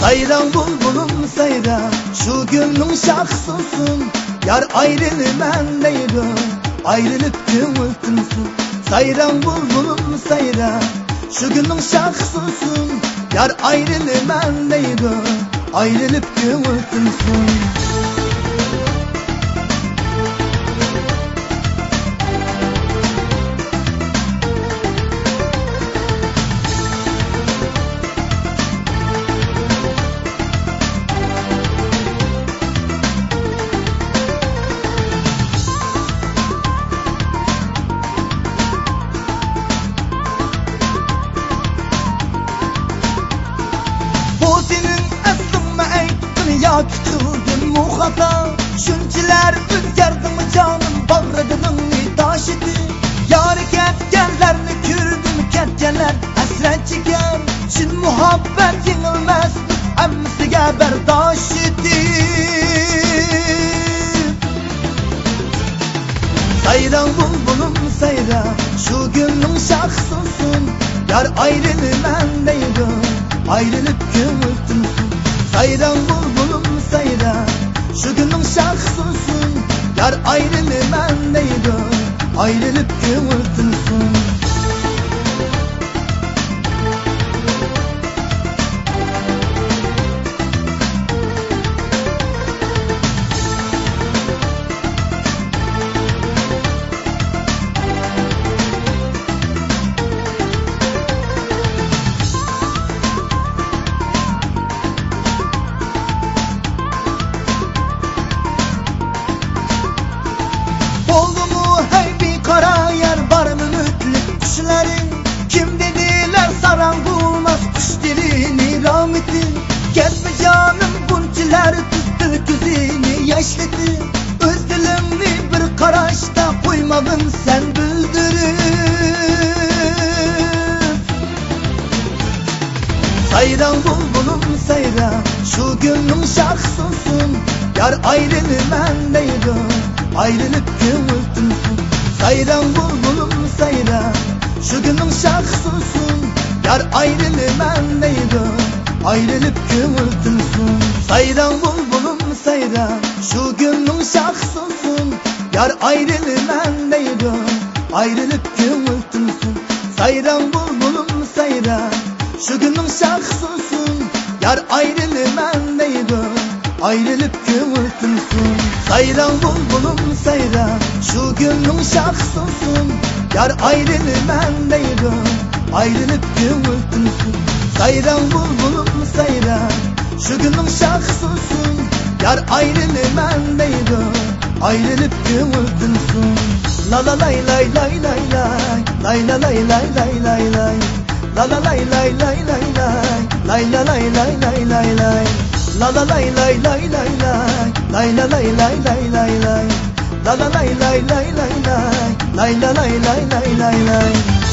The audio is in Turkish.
Sayran bulbulum sayran, şu gönlüm şahsılsın. Yar ayrılman deydi, ayrılıp gümültünsün. Sayran bulbulum sayran, şu gönlüm şahsılsın. Yar ayrılman deydi, ayrılıp gümültünsün. Ya tutuldum mu hata, şunçiler üzgerdim canım, bağırdım taş edi. Yar ketkenlerini kürdüm, ketkenler hasret çeker. Şun muhabbet yenilmez, emmisiga berdaş edi. Sayran bulbulum sayran, şu gönlüm şahsılsın. Yar ayrılman deydi, ayrılıp gümültünsün. Sayran bulbulum sayran, şu gönlüm şahsılsın. Yar ayrılman deydi, ayrılıp gümültünsün. Kim dediler saran bulmaz kuş dilini rahmetin. Kesme canım bunçiler tuttu gözünü yaşladı. Öz dilimni bir karışta koymadın sen bildirip. Sayran bulbulum sayran, şu gönlüm şahsılsın. Yar ayrılman deydi, ayrılıp gümültünsün. Sayran bulbulum sayran, şu gönlüm şahsılsın. Yar ayrılman deydi, ayrılıp gümültünsün. Sayran bulbulum sayran, şu gönlüm şahsılsın. Yar ayrılman deydi, ayrılıp gümültünsün. Sayran bulbulum sayran, şu gönlüm şahsılsın. Yar ayrılman deydi, ayrılıp gümültünsün. Sayran bulbulum sayran, şu gönlüm şahsılsın. Yar ayrılman deydi, ayrılıp gümültünsün. Sayran bulbulum sayran, şu gönlüm şahsılsın. Yar ayrılman deydi, ayrılıp gümültünsün. La la lay lay lay lay lay, lay la lay lay lay lay lay. La la lay lay lay lay lay, lay la lay lay lay lay lay. La la lay lay lay lay lay, lay la lay lay lay lay lay. La la lay lay lay lay lay, lay la lay lay lay lay lay.